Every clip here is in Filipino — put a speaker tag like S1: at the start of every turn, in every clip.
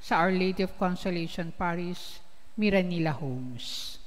S1: sa Our Lady of Consolation Parish, Miranila Homes.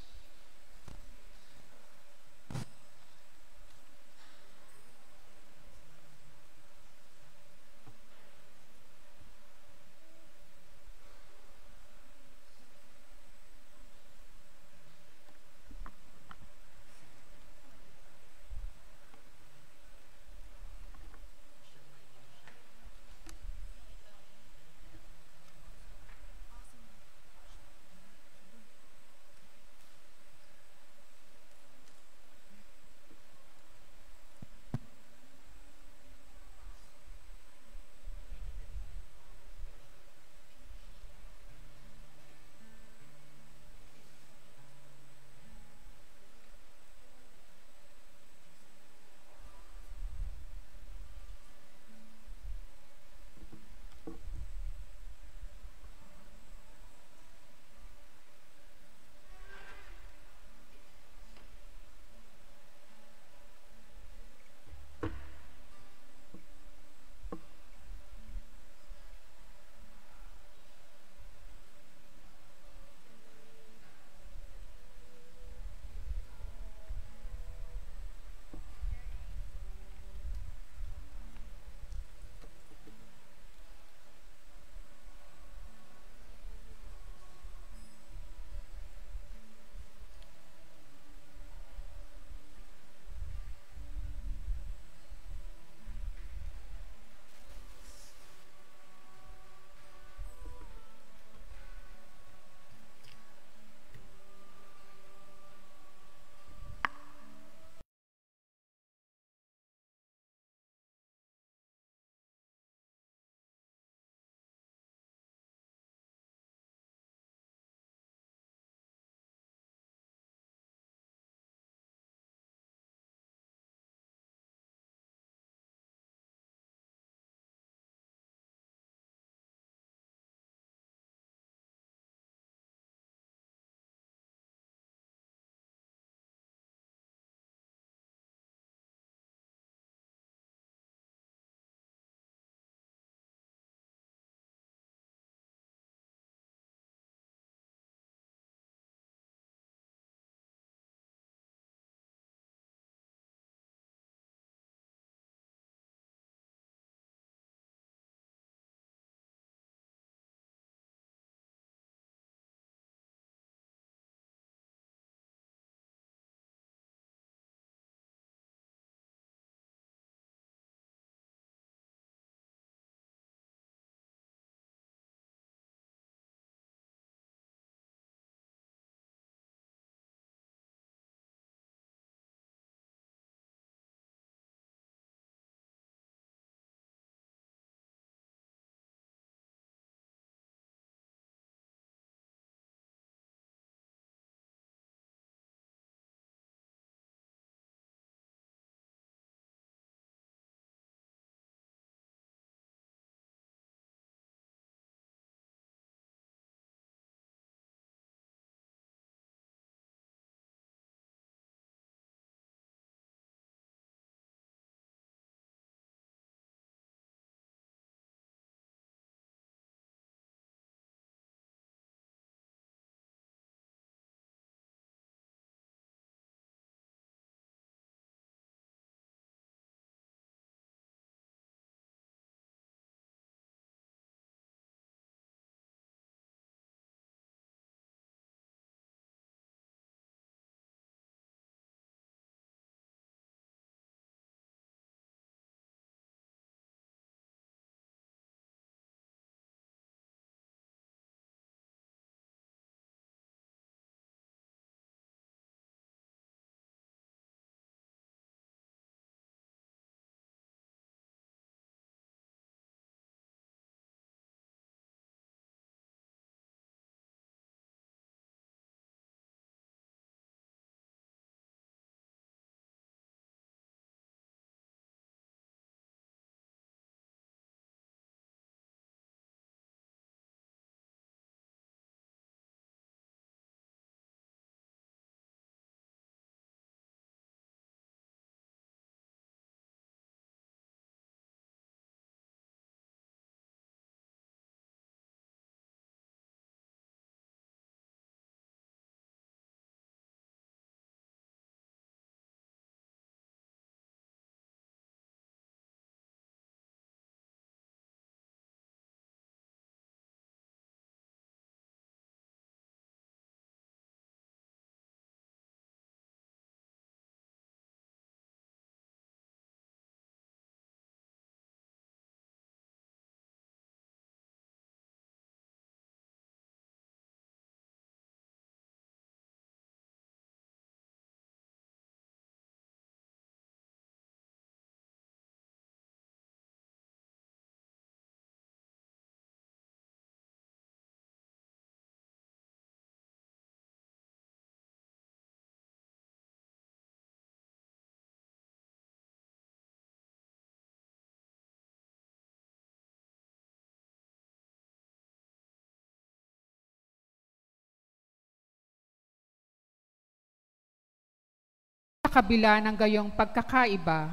S1: kabila ng gayong pagkakaiba,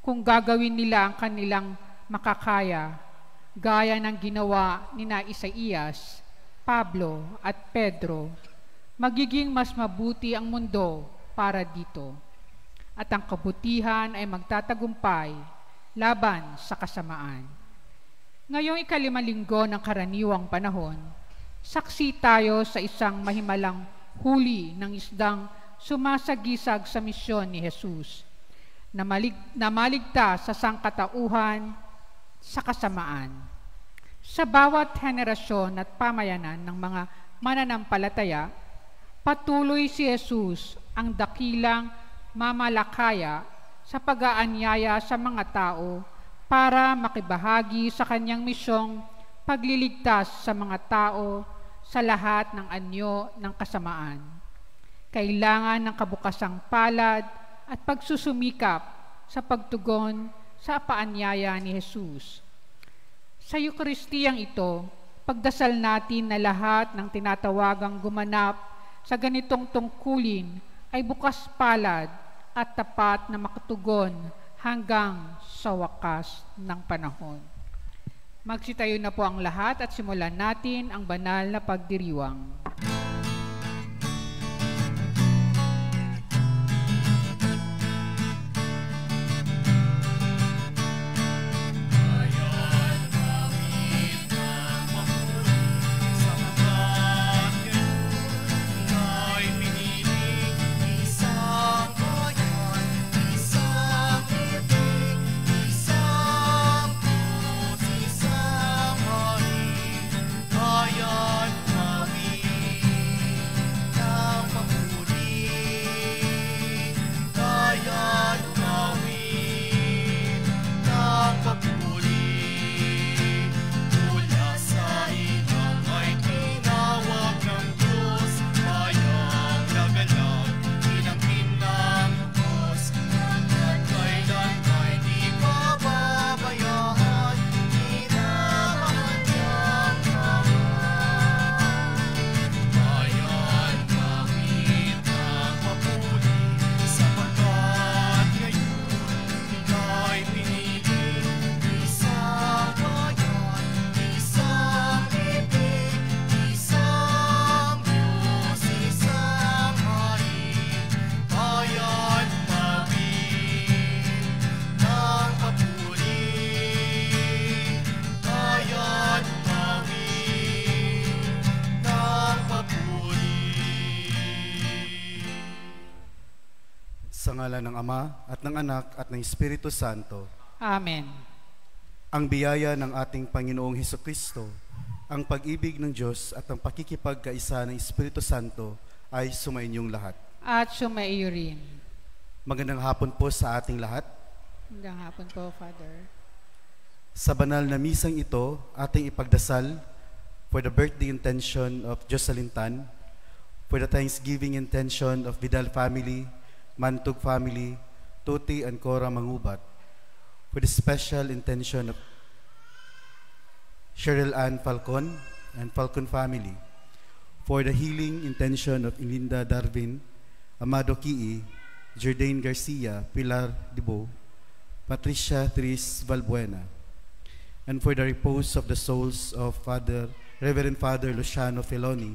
S1: kung gagawin nila ang kanilang makakaya, gaya ng ginawa ni na Isaías, Pablo at Pedro, magiging mas mabuti ang mundo para dito, at ang kabutihan ay magtatagumpay laban sa kasamaan. Ngayong ika-5 ng karaniwang panahon, saksi tayo sa isang mahimalang huli ng isdang sumasagisag sa misyon ni Jesus, na maligtas sa sangkatauhan sa kasamaan. Sa bawat henerasyon at pamayanan ng mga mananampalataya, patuloy si Jesus ang dakilang mamalakaya sa pag-aanyaya sa mga tao para makibahagi sa kanyang misyong pagliligtas sa mga tao sa lahat ng anyo ng kasamaan. Kailangan ng kabukasang palad at pagsusumikap sa pagtugon sa paanyaya ni Jesus. Sa Eukaristiyang ito, pagdasal natin na lahat ng tinatawagang gumanap sa ganitong tungkulin ay bukas palad at tapat na makatugon hanggang sa wakas ng panahon. Magsitayo na po ang lahat at simulan natin ang banal na pagdiriwang.
S2: Sa ngalan ng Ama at ng Anak at ng Espiritu Santo.
S1: Amen.
S2: Ang biyaya ng ating Panginoong Hesukristo, ang pag-ibig ng Diyos at ang pakikipagkaisa ng Espiritu Santo ay sumainyong lahat.
S1: At sumaiyo rin.
S2: Magandang hapon po sa ating lahat.
S1: Magandang hapon po, Father.
S2: Sa banal na misang ito, ating ipagdasal for the birthday intention of Jocelyn Tan, for the Thanksgiving intention of Vidal family, Mantug family, Tuti and Cora Mangubat, for the special intention of Cheryl Ann Falcon and Falcon family, for the healing intention of Ilinda Darwin, Amado Kii, Jordaine Garcia, Pilar Dibo, Patricia Tris Valbuena, and for the repose of the souls of Reverend Father Luciano Feloni,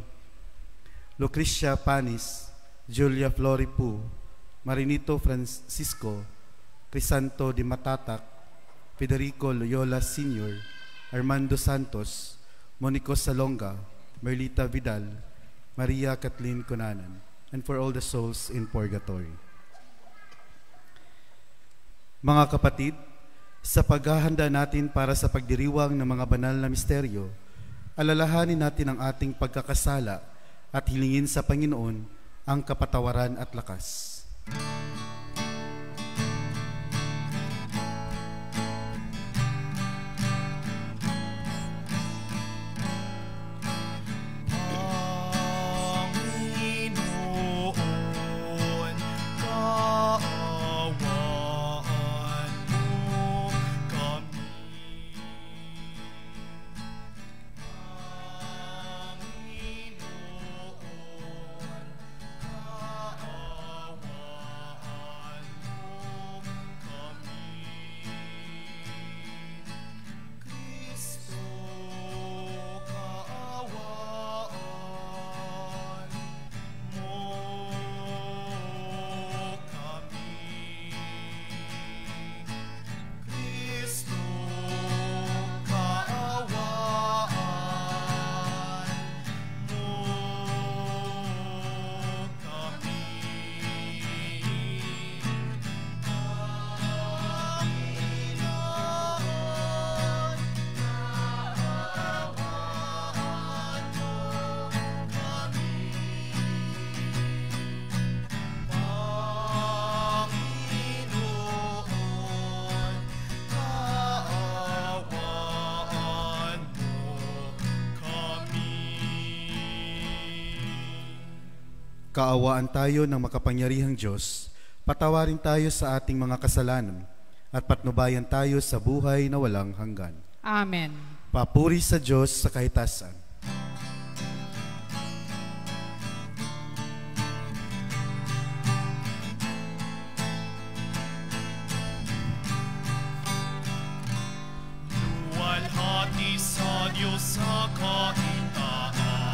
S2: Lucrecia Panis, Julia Floripu, Marinito Francisco, Crisanto Di Matatak, Federico Loyola Sr., Armando Santos, Monico Salonga, Merlita Vidal, Maria Kathleen Conanan, and for all the souls in purgatory. Mga kapatid, sa paghahanda natin para sa pagdiriwang ng mga banal na misteryo, alalahanin natin ang ating pagkakasala at hilingin sa Panginoon ang kapatawaran at lakas. Kaawaan tayo ng makapangyarihang Diyos, patawarin tayo sa ating mga kasalanan, at patnubayan tayo sa buhay na walang hanggan.
S1: Amen.
S2: Papuri sa Diyos sa kahitasan.
S3: Luwalhati sa Diyos sa kahitaasan,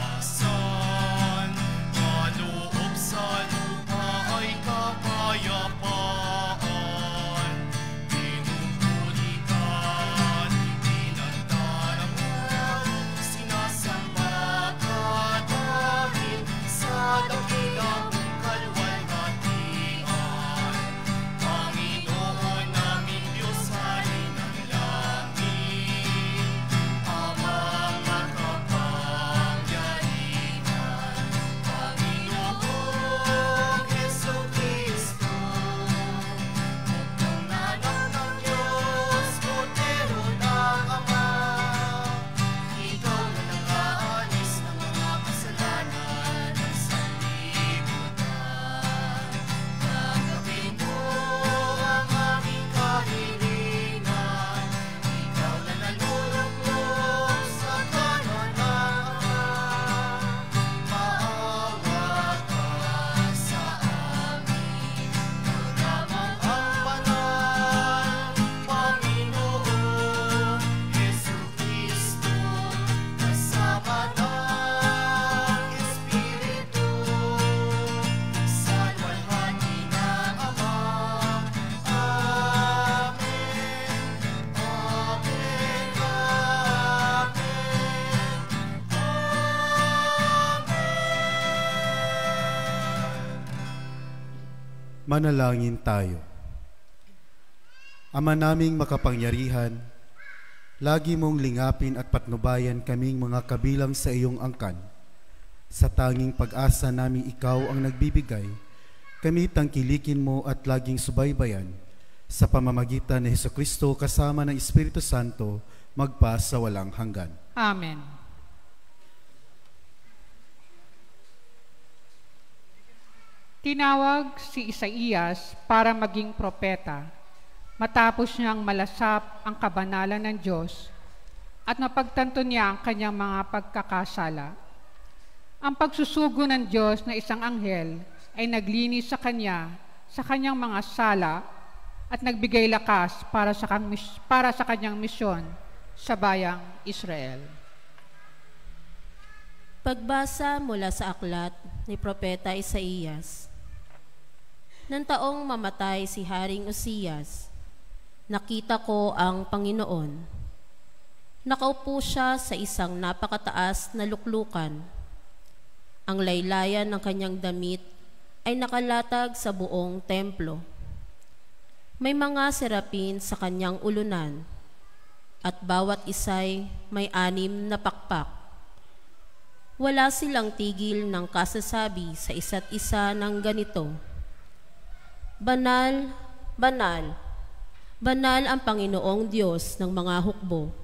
S3: kaloob sa lupa ay kapayapaan. Pinupulitan, pinagdarama, sinasamba ka dahil sa dakilang kalwalhatian. Panginoon naming Diyos, hari ng langit, Amang makapangyarihan, Panginoong Jesucristo, Bukang anak ng Diyos, Kordero ng Ama. Ikaw na nag-aalis ng mga kasalanan ng sanlibutan. Tanggapin mo ang aming kahilingan. Ikaw na naluluklok sa kanan ng Ama. Maawa ka sa amin. Ikaw lamang ang banal, Panginoon Jesucristo, kasama ng Espiritu, sa luwalhati ng Ama. Amen. Amen.
S2: Manalangin tayo. Ama naming makapangyarihan, lagi mong lingapin at patnubayan kaming mga kabilang sa iyong angkan. Sa tanging pag-asa namin ikaw ang nagbibigay, kami tangkilikin mo at laging subaybayan sa pamamagitan ni Jesucristo kasama ng Espiritu Santo, magpa sa walang hanggan.
S1: Amen. Tinawag si Isaías para maging propeta matapos niyang malasap ang kabanalan ng Diyos at napagtanto niya ang kanyang mga pagkakasala. Ang pagsusugo ng Diyos na isang anghel ay naglinis sa kanyang mga sala at nagbigay lakas para sa kanyang misyon sa bayang Israel.
S4: Pagbasa mula sa aklat ni Propeta Isaías. Nang taong mamatay si Haring Uzzias, nakita ko ang Panginoon. Nakaupo siya sa isang napakataas na luklukan. Ang laylayan ng kanyang damit ay nakalatag sa buong templo. May mga serapin sa kanyang ulunan, at bawat isa'y may 6 na pakpak. Wala silang tigil ng kasasabi sa isa't isa ng ganito: Banal, banal, banal ang Panginoong Diyos ng mga hukbo.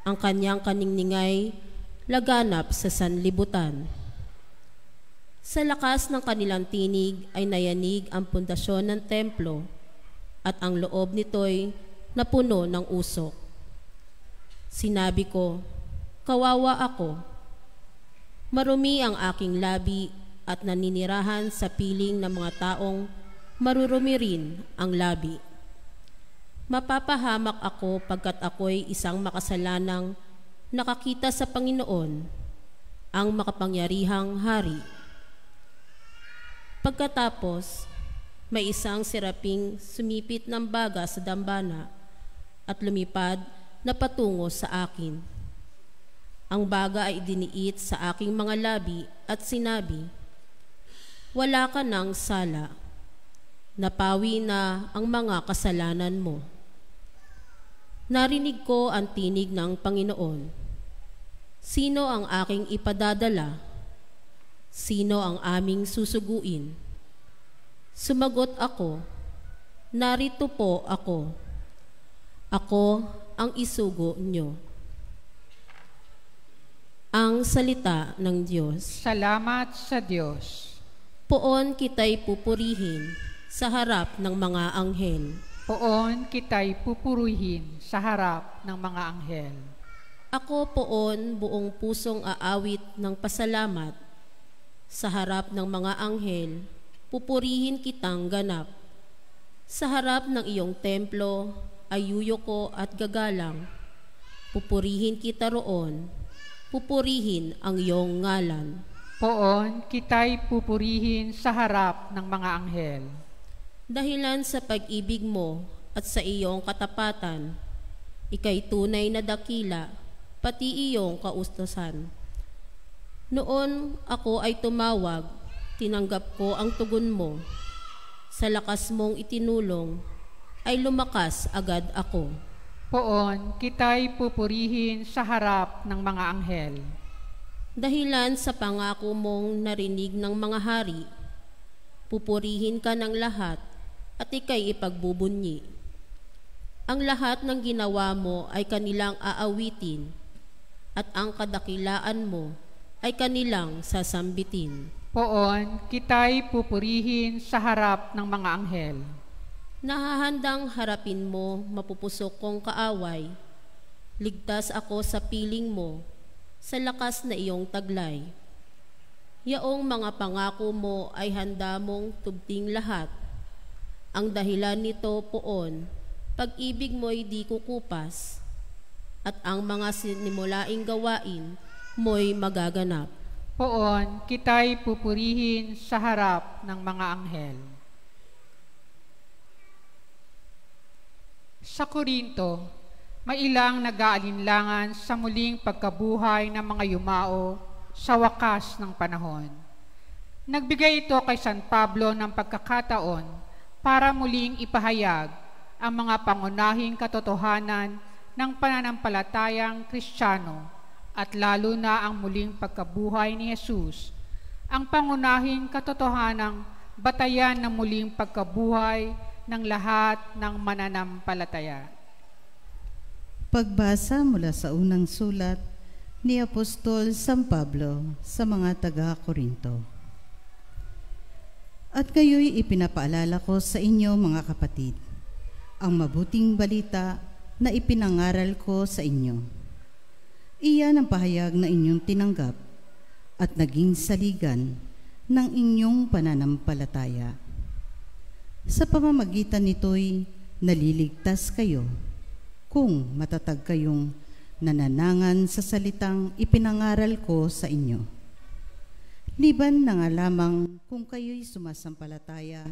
S4: Ang kanyang kaniningay laganap sa sanlibutan. Sa lakas ng kanilang tinig ay nayanig ang pundasyon ng templo, at ang loob nito'y napuno ng usok. Sinabi ko, kawawa ako. Marumi ang aking labi at naninirahan sa piling ng mga taong marurumi rin ang labi. Mapapahamak ako pagkat ako'y isang makasalanang nakakita sa Panginoon, ang makapangyarihang hari. Pagkatapos, may isang seraping sumipit ng baga sa dambana at lumipad na patungo sa akin. Ang baga ay idiniit sa aking mga labi at sinabi, wala ka ng sala. Napawi na ang mga kasalanan mo. Narinig ko ang tinig ng Panginoon. Sino ang aking ipadadala? Sino ang aming susuguin? Sumagot ako, narito po ako. Ako ang isugo nyo. Ang salita ng Diyos.
S1: Salamat sa Diyos.
S4: Poon kita'y pupurihin sa harap ng mga anghel.
S1: Poon kita'y pupurihin sa harap ng mga anghel.
S4: Ako poon buong pusong aawit ng pasalamat. Sa harap ng mga anghel, pupurihin kitang ganap. Sa harap ng iyong templo, ay yuyoko at gagalang. Pupurihin kita roon, pupurihin ang iyong ngalan.
S1: Poon kita'y pupurihin sa harap ng mga anghel.
S4: Dahilan sa pag-ibig mo at sa iyong katapatan, ika'y tunay na dakila, pati iyong kaustusan. Noon ako ay tumawag, tinanggap ko ang tugon mo. Sa lakas mong itinulong, ay lumakas agad ako.
S1: Poon kita'y pupurihin sa harap ng mga anghel.
S4: Dahilan sa pangako mong narinig ng mga hari, pupurihin ka ng lahat at ika'y ipagbubunyi. Ang lahat ng ginawa mo ay kanilang aawitin, at ang kadakilaan mo ay kanilang sasambitin.
S1: Poon kita'y pupurihin sa harap ng mga anghel.
S4: Nahahandang harapin mo mapupusok kong kaaway. Ligtas ako sa piling mo, sa lakas na iyong taglay. Yaong mga pangako mo ay handa mong tubting lahat. Ang dahilan nito poon, pag-ibig mo'y di kukupas, at ang mga sinimulaing gawain mo'y magaganap.
S1: Poon kita'y pupurihin sa harap ng mga anghel. Sa Korinto, may ilang nag-aalinlangan sa muling pagkabuhay ng mga yumao sa wakas ng panahon. Nagbigay ito kay San Pablo ng pagkakataon para muling ipahayag ang mga pangunahing katotohanan ng pananampalatayang Kristiyano at lalo na ang muling pagkabuhay ni Jesus, ang pangunahing katotohanang batayan ng muling pagkabuhay ng lahat ng mananampalataya.
S5: Pagbasa mula sa unang sulat ni Apostol San Pablo sa mga taga-Korinto. At kayo'y ipinapaalala ko sa inyo, mga kapatid, ang mabuting balita na ipinangaral ko sa inyo. Iyan ang pahayag na inyong tinanggap at naging saligan ng inyong pananampalataya. Sa pamamagitan nito'y naliligtas kayo kung matatag kayong nananangan sa salitang ipinangaral ko sa inyo. Liban na nga lamang kung kayo'y sumasampalataya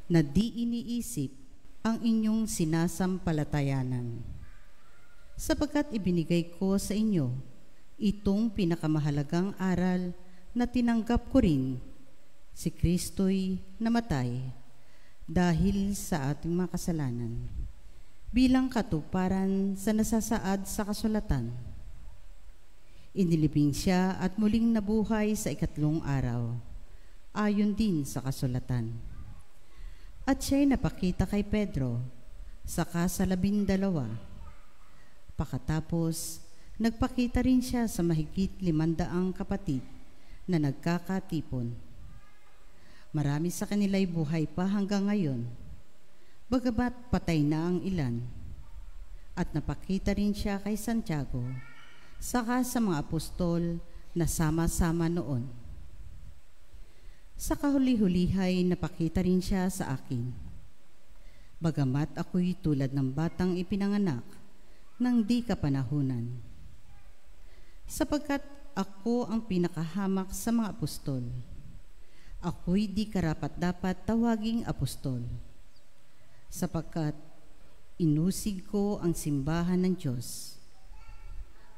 S5: na di iniisip ang inyong sinasampalatayanan. Sapagkat ibinigay ko sa inyo itong pinakamahalagang aral na tinanggap ko rin, si Kristo'y namatay dahil sa ating mga kasalanan, bilang katuparan sa nasasaad sa kasulatan. Inilibing siya at muling nabuhay sa ikatlong araw, ayon din sa kasulatan. At siya'y napakita kay Pedro, saka sa 12. Pakatapos, nagpakita rin siya sa mahigit 500 kapatid na nagkakatipon. Marami sa kanila'y buhay pa hanggang ngayon, bagamat patay na ang ilan. At napakita rin siya kay Santiago, saka sa mga apostol na sama-sama noon. Sa kahuli-hulihay, napakita rin siya sa akin. Bagamat ako'y tulad ng batang ipinanganak ng di kapanahunan. Sapagkat ako ang pinakahamak sa mga apostol, ako'y di karapat-dapat tawaging apostol, sapagkat inusig ko ang simbahan ng Diyos.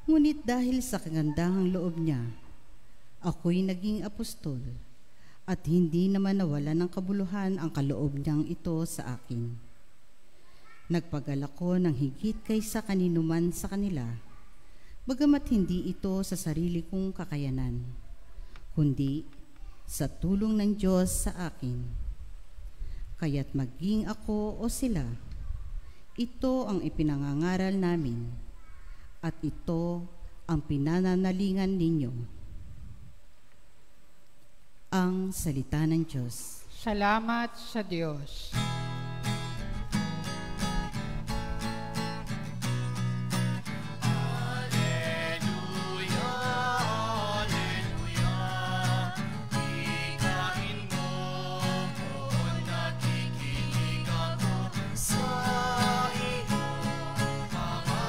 S5: Ngunit dahil sa kagandahang loob niya, ako'y naging apostol, at hindi naman nawala ng kabuluhan ang kaloob niyang ito sa akin. Nagpagal ako ng higit kaysa kaninuman sa kanila, bagamat hindi ito sa sarili kong kakayanan, kundi sa tulong ng Diyos sa akin. Kaya't maging ako o sila, ito ang ipinangangaral namin, at ito ang pinananalingan ninyo. ang salita ng Diyos.
S1: Salamat sa Diyos.
S3: Alleluia, alleluia. Ikain mo kung nakikinig ako sa iyong mga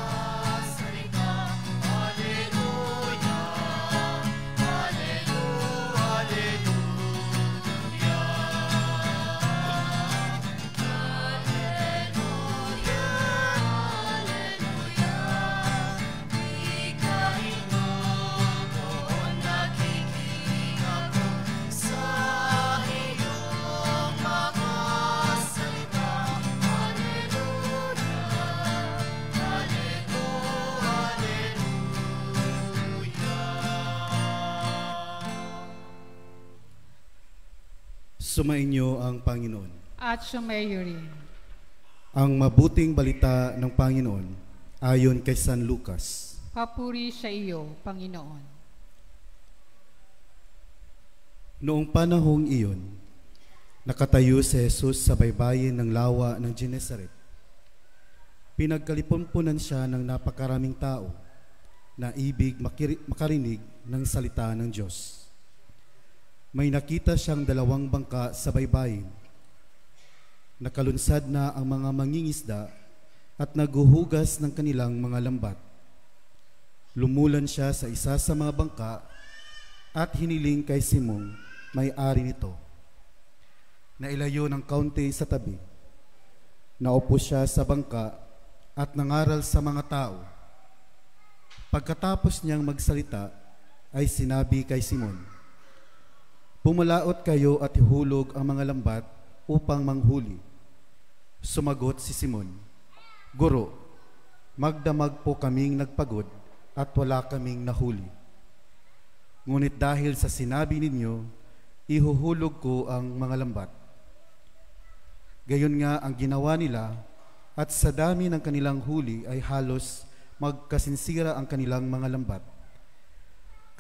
S3: salita. Alleluia, alleluia, alleluia. Alleluia, alleluia. Ikain mo kung nakikinig ako sa iyong mga salita. Alleluia, alleluia.
S2: Sumainyo ang Panginoon.
S1: At sumayo rin.
S2: Ang mabuting balita ng Panginoon ayon kay San Lucas.
S1: Papuri sa iyo, Panginoon.
S2: Noong panahong iyon, nakatayo si Jesus sa baybayin ng lawa ng Genesaret. Pinagkalipon-punan siya ng napakaraming tao na ibig makarinig ng salita ng Diyos. May nakita siyang 2 bangka sa baybayin. Nakalunsad na ang mga mangingisda at naghuhugas ng kanilang mga lambat. Lumulan siya sa isa sa mga bangka at hiniling kay Simon, may-ari nito, na ilayo ng kaunti sa tabi. Naupo siya sa bangka at nangaral sa mga tao. Pagkatapos niyang magsalita, ay sinabi kay Simon, "Pumalaot kayo at ihulog ang mga lambat upang manghuli." Sumagot si Simon, "Guro, magdamag po kaming nagpagod at wala kaming nahuli. Ngunit dahil sa sinabi ninyo, ihuhulog ko ang mga lambat." Gayon nga ang ginawa nila, at sa dami ng kanilang huli ay halos magkasinsira ang kanilang mga lambat.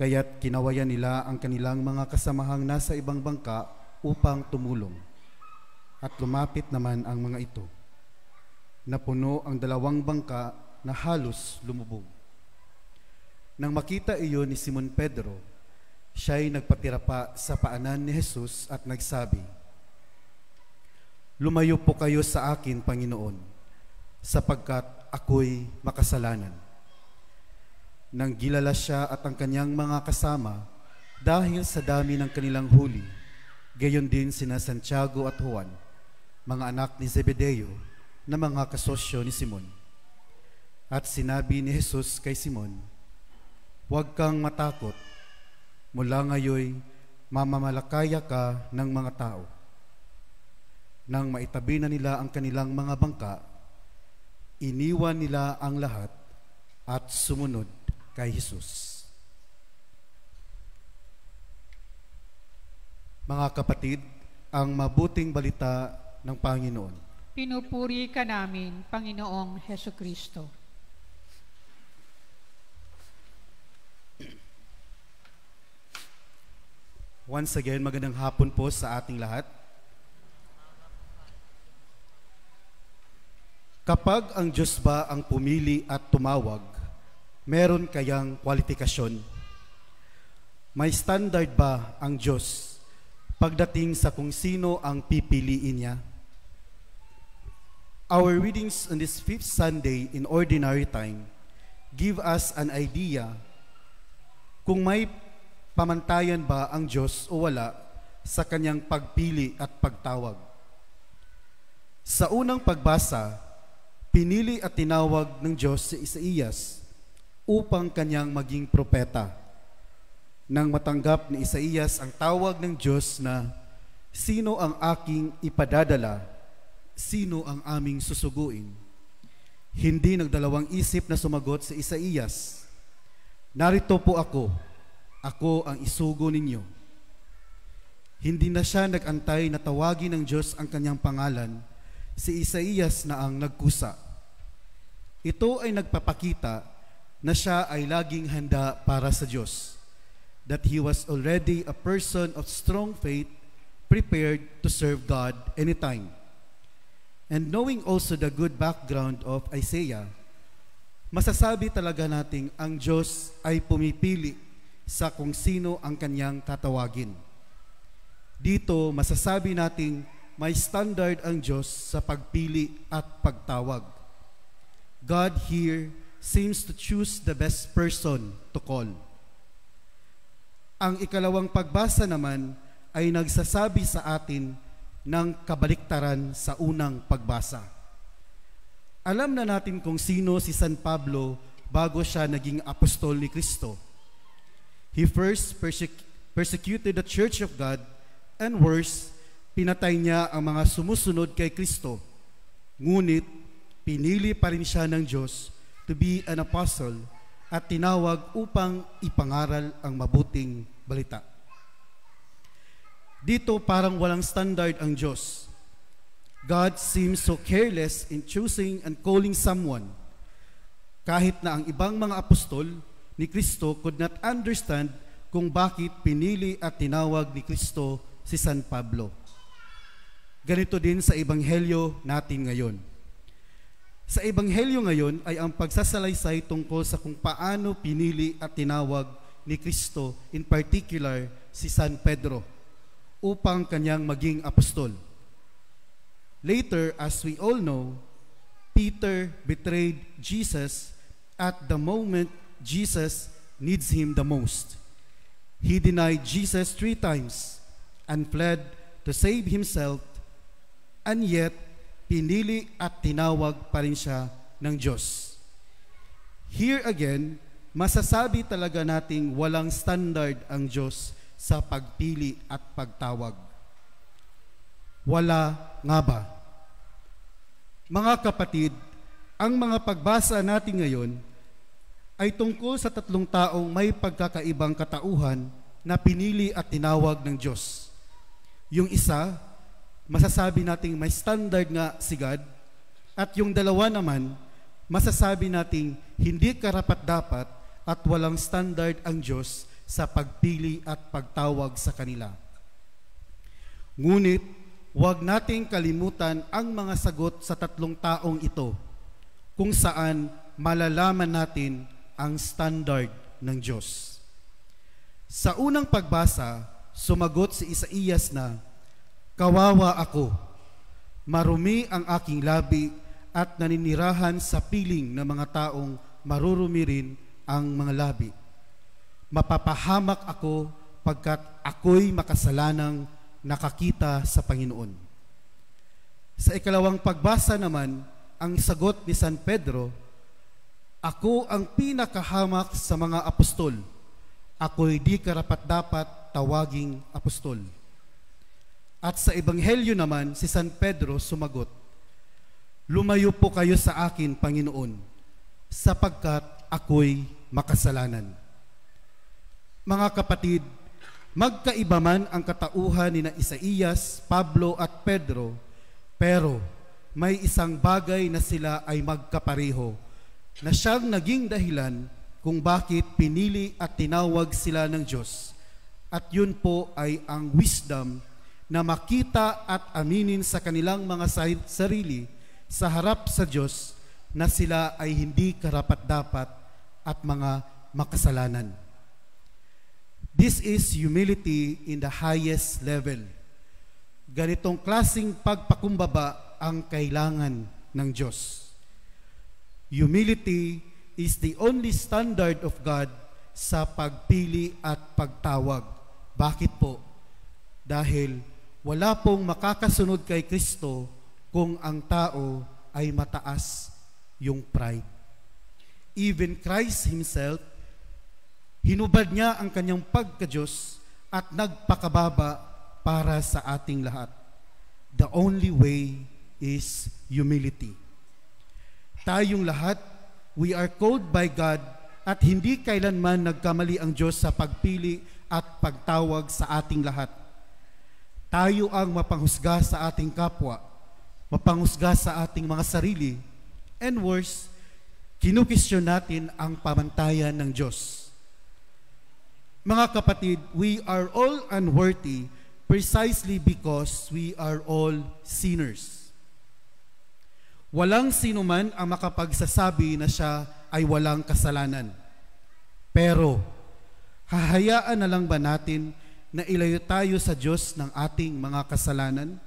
S2: Kaya't kinawayan nila ang kanilang mga kasamahang nasa ibang bangka upang tumulong. At lumapit naman ang mga ito. Napuno ang 2 bangka na halos lumubog. Nang makita iyon ni Simon Pedro, siya'y nagpatira pa sa paanan ni Jesus at nagsabi, "Lumayo po kayo sa akin, Panginoon, sapagkat ako'y makasalanan." Nang gilala siya at ang kanyang mga kasama dahil sa dami ng kanilang huli, gayon din sina Santiago at Juan, mga anak ni Zebedeo, na mga kasosyo ni Simon. At sinabi ni Jesus kay Simon, "Huwag kang matakot, mula ngayon mamamalakaya ka ng mga tao." Nang maitabi na nila ang kanilang mga bangka, iniwan nila ang lahat at sumunod kay Jesus. Mga kapatid, ang mabuting balita ng Panginoon.
S1: Pinupuri ka namin, Panginoong Hesukristo.
S2: Once again, magandang hapon po sa ating lahat. Kapag ang Diyos ba ang pumili at tumawag, meron kayang kwalifikasyon? May standard ba ang Diyos pagdating sa kung sino ang pipiliin niya? Our readings on this 5th Sunday in Ordinary Time give us an idea kung may pamantayan ba ang Diyos o wala sa kanyang pagpili at pagtawag. Sa unang pagbasa, pinili at tinawag ng Diyos si Isaías upang kanyang maging propeta. Nang matanggap ni Isaías ang tawag ng Diyos na, "Sino ang aking ipadadala? Sino ang aming susuguin?" Hindi nagdalawang isip na sumagot si Isaías, "Narito po ako ang isugo ninyo." Hindi na siya nag-antay na tawagin ng Diyos ang kanyang pangalan, si Isaías na ang nagkusa. Ito ay nagpapakita na siya ay laging handa para sa Diyos. that he was already a person of strong faith, prepared to serve God anytime. And knowing also the good background of Isaiah, masasabi talaga nating ang Diyos ay pumipili sa kung sino ang kanyang tatawagin. Dito, masasabi nating may standard ang Diyos sa pagpili at pagtawag. God here seems to choose the best person to call. Ang ikalawang pagbasa naman ay nagsasabi sa atin ng kabaliktaran sa unang pagbasa. Alam na natin kung sino si San Pablo bago siya naging apostol ni Kristo. He first persecuted the Church of God, and worse, pinatay niya ang mga sumusunod kay Kristo. Ngunit, pinili pa rin siya ng Diyos to be an apostle at tinawag upang ipangaral ang mabuting balita. Dito parang walang standard ang Diyos. God seems so careless in choosing and calling someone. Kahit na ang ibang mga apostol ni Kristo could not understand kung bakit pinili at tinawag ni Kristo si San Pablo. Ganito din sa Ebanghelyo natin ngayon. Sa Ebanghelyo ngayon ay ang pagsasalaysay tungkol sa kung paano pinili at tinawag ni Kristo, in particular si San Pedro, upang kanyang maging apostol. Later, as we all know, Peter betrayed Jesus at the moment Jesus needs him the most. He denied Jesus 3 times and fled to save himself, and yet pinili at tinawag pa rin siya ng Diyos. Here again, masasabi talaga nating walang standard ang Diyos sa pagpili at pagtawag. Wala nga ba? Mga kapatid, ang mga pagbasa natin ngayon ay tungkol sa 3 taong may pagkakaibang katauhan na pinili at tinawag ng Diyos. Yung isa, masasabi nating may standard nga si God, at yung dalawa naman, masasabi nating hindi karapat-dapat at walang standard ang Diyos sa pagpili at pagtawag sa kanila. Ngunit, huwag nating kalimutan ang mga sagot sa 3 taong ito, kung saan malalaman natin ang standard ng Diyos. Sa unang pagbasa, sumagot si Isaías na, "Kawawa ako, marumi ang aking labi at naninirahan sa piling ng mga taong marurumi rin ang mga labi. Mapapahamak ako pagkat ako'y makasalanang nakakita sa Panginoon." Sa ikalawang pagbasa naman, ang sagot ni San Pedro, "Ako ang pinakahamak sa mga apostol. Ako'y di karapat-dapat tawaging apostol." At sa Ebanghelyo naman, si San Pedro sumagot, "Lumayo po kayo sa akin, Panginoon, sapagkat ako'y makasalanan." Mga kapatid, magkaiba man ang katauhan ni na Isaías, Pablo at Pedro, pero may isang bagay na sila ay magkapareho, na siyang naging dahilan kung bakit pinili at tinawag sila ng Diyos. At yun po ay ang wisdom na makita at aminin sa kanilang mga sarili sa harap sa Diyos na sila ay hindi karapat-dapat at mga makasalanan. This is humility in the highest level. Ganitong klaseng pagpakumbaba ang kailangan ng Diyos. Humility is the only standard of God sa pagpili at pagtawag. Bakit po? Dahil wala pong makakasunod kay Kristo kung ang tao ay mataas yung pride. Even Christ Himself, hinubad niya ang kanyang pagka-Diyos at nagpakababa para sa ating lahat. The only way is humility. Tayong lahat, we are called by God at hindi kailanman nagkamali ang Diyos sa pagpili at pagtawag sa ating lahat. Tayo ang mapanghusga sa ating kapwa, mapanghusga sa ating mga sarili, and worse, kinukisyon natin ang pamantayan ng Diyos. Mga kapatid, we are all unworthy precisely because we are all sinners. Walang sino man ang makapagsasabi na siya ay walang kasalanan. Pero, hahayaan na lang ba natin na ilayo tayo sa Diyos ng ating mga kasalanan?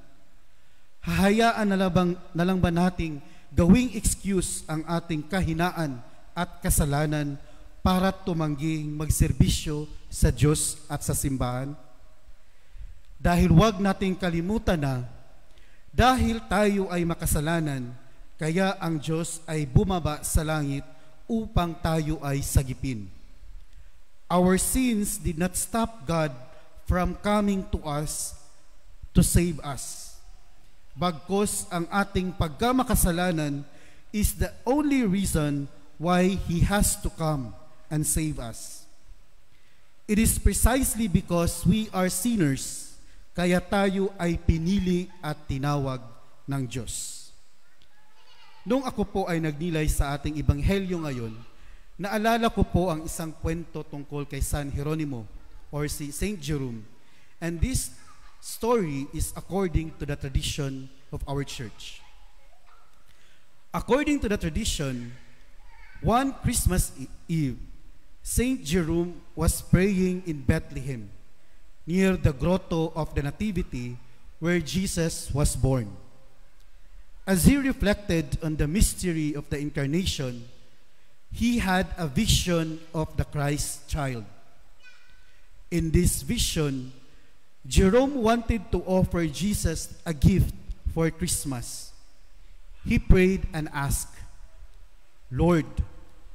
S2: Hahayaan na lang ba nating gawing excuse ang ating kahinaan at kasalanan para tumangging magserbisyo sa Diyos at sa simbahan? Dahil wag nating kalimutan na dahil tayo ay makasalanan, kaya ang Diyos ay bumaba sa langit upang tayo ay sagipin. Our sins did not stop God from coming to us to save us. Bagkus ang ating pagkamakasalanan is the only reason why He has to come and save us. It is precisely because we are sinners, kaya tayo ay pinili at tinawag ng Diyos. Nung ako po ay nagnilay sa ating ebanghelyo ngayon, naalala ko po ang isang kwento tungkol kay San Jeronimo or si Saint Jerome. And this story is according to the tradition of our church. According to the tradition, one Christmas Eve, Saint Jerome was praying in Bethlehem, near the grotto of the Nativity, where Jesus was born. As he reflected on the mystery of the Incarnation, he had a vision of the Christ child. In this vision, Jerome wanted to offer Jesus a gift for Christmas. He prayed and asked, "Lord,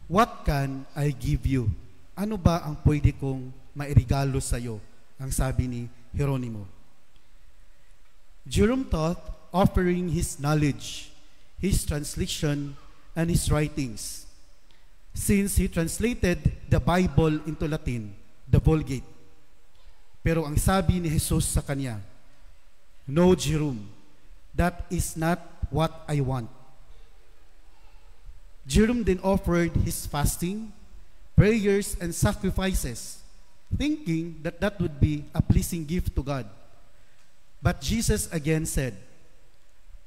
S2: what can I give you?" Ano ba ang pwede kong mairigalo sa iyo? Ang sabi ni Jeronimo. Jerome thought offering his knowledge, his translation, and his writings, since he translated the Bible into Latin, the Vulgate. Pero ang sabi ni Jesus sa kanya, "No, Jerome, that is not what I want." Jerome then offered his fasting, prayers, and sacrifices, thinking that that would be a pleasing gift to God. But Jesus again said,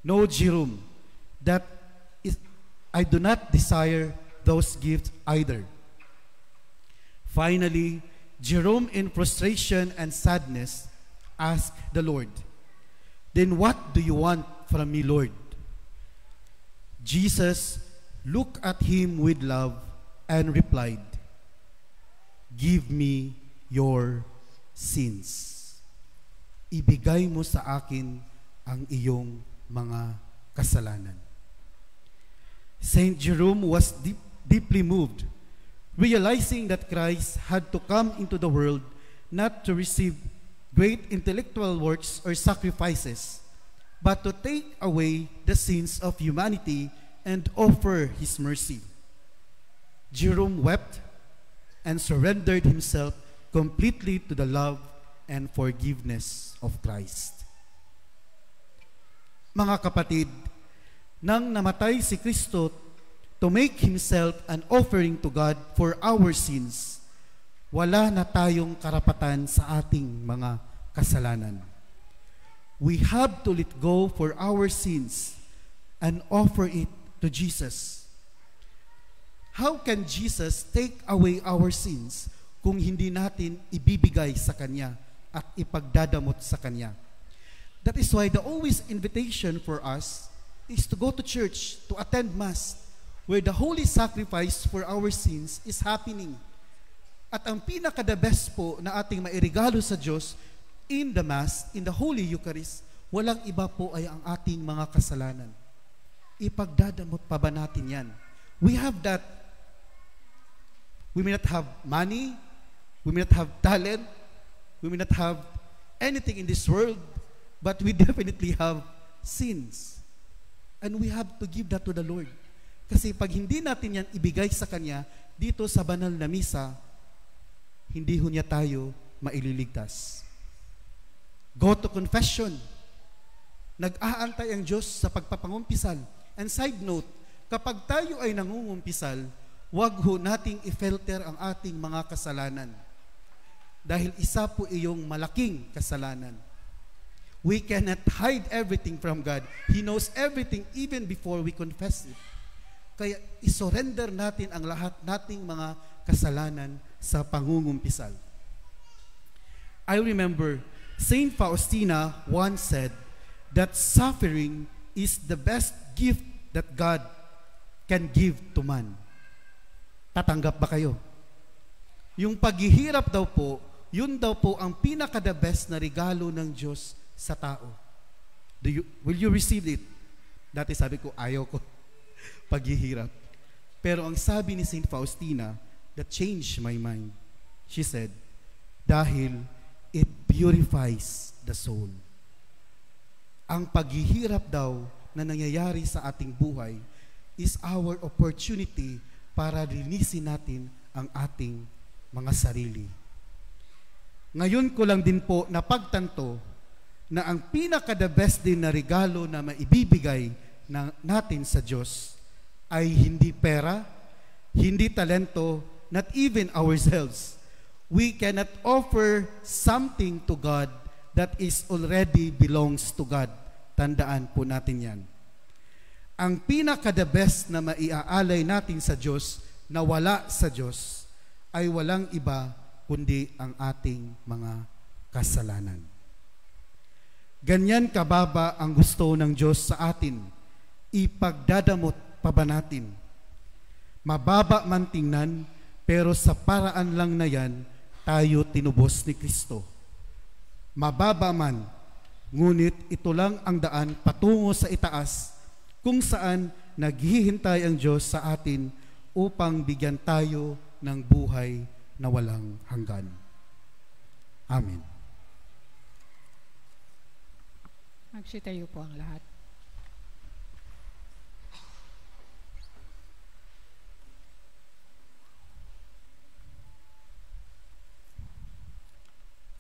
S2: "No, Jerome, I do not desire those gifts either." Finally, Jerome, in frustration and sadness, asked the Lord, "Then what do you want from me, Lord?" Jesus looked at him with love and replied, "Give me your sins." Ibigay mo sa akin ang iyong mga kasalanan. Saint Jerome was deeply moved, realizing that Christ had to come into the world not to receive great intellectual works or sacrifices, but to take away the sins of humanity and offer His mercy. Jerome wept and surrendered himself completely to the love and forgiveness of Christ. Mga kapatid, nang namatay si Kristo to make Himself an offering to God for our sins, wala na tayong karapatan sa ating mga kasalanan. We have to let go for our sins and offer it to Jesus. How can Jesus take away our sins kung hindi natin ibibigay sa Kanya at ipagdadamot sa Kanya? That is why the always invitation for us is to go to church, to attend Mass, where the holy sacrifice for our sins is happening. At ang pinaka-the best po na ating mairigalo sa Diyos in the Mass, in the Holy Eucharist, walang iba po ay ang ating mga kasalanan. Ipagdadamot pa ba natin yan? We have that. We may not have money, we may not have talent, we may not have anything in this world, but we definitely have sins. And we have to give that to the Lord. Kasi pag hindi natin yan ibigay sa Kanya, dito sa banal na misa, hindi ho niya tayo maililigtas. Go to confession. Nag-aantay ang Diyos sa pagpapangumpisal. And side note, kapag tayo ay nangungumpisal, wag ho nating i-filter ang ating mga kasalanan. dahil isa po iyong malaking kasalanan. We cannot hide everything from God. He knows everything even before we confess it. Kaya isurrender natin ang lahat nating mga kasalanan sa pangungumpisal. I remember Saint Faustina once said that suffering is the best gift that God can give to man. Tatanggap ba kayo? Yung paghihirap daw po, yun daw po ang pinaka-the best na regalo ng Diyos sa tao. Will you receive it? Dati sabi ko, ayaw ko paghihirap. Pero ang sabi ni Saint Faustina, that changed my mind. She said, dahil it purifies the soul. Ang paghihirap daw na nangyayari sa ating buhay is our opportunity para linisin natin ang ating mga sarili. Ngayon ko lang din po napagtanto na ang pinaka-the best din na regalo na maibibigay natin sa Diyos ay hindi pera, hindi talento, not even ourselves. We cannot offer something to God that is already belongs to God. Tandaan po natin yan. Ang pinaka-the best na maiaalay natin sa Diyos na wala sa Diyos ay walang iba kundi ang ating mga kasalanan. Ganyan kababa ang gusto ng Diyos sa atin. Ipagdadamot pa ba natin? Mababa man tingnan, pero sa paraan lang na yan, tayo tinubos ni Kristo. Mababa man, ngunit ito lang ang daan patungo sa itaas, kung saan naghihintay ang Diyos sa atin upang bigyan tayo ng buhay na walang hanggan. Amen.
S1: Magsitayo po ang lahat.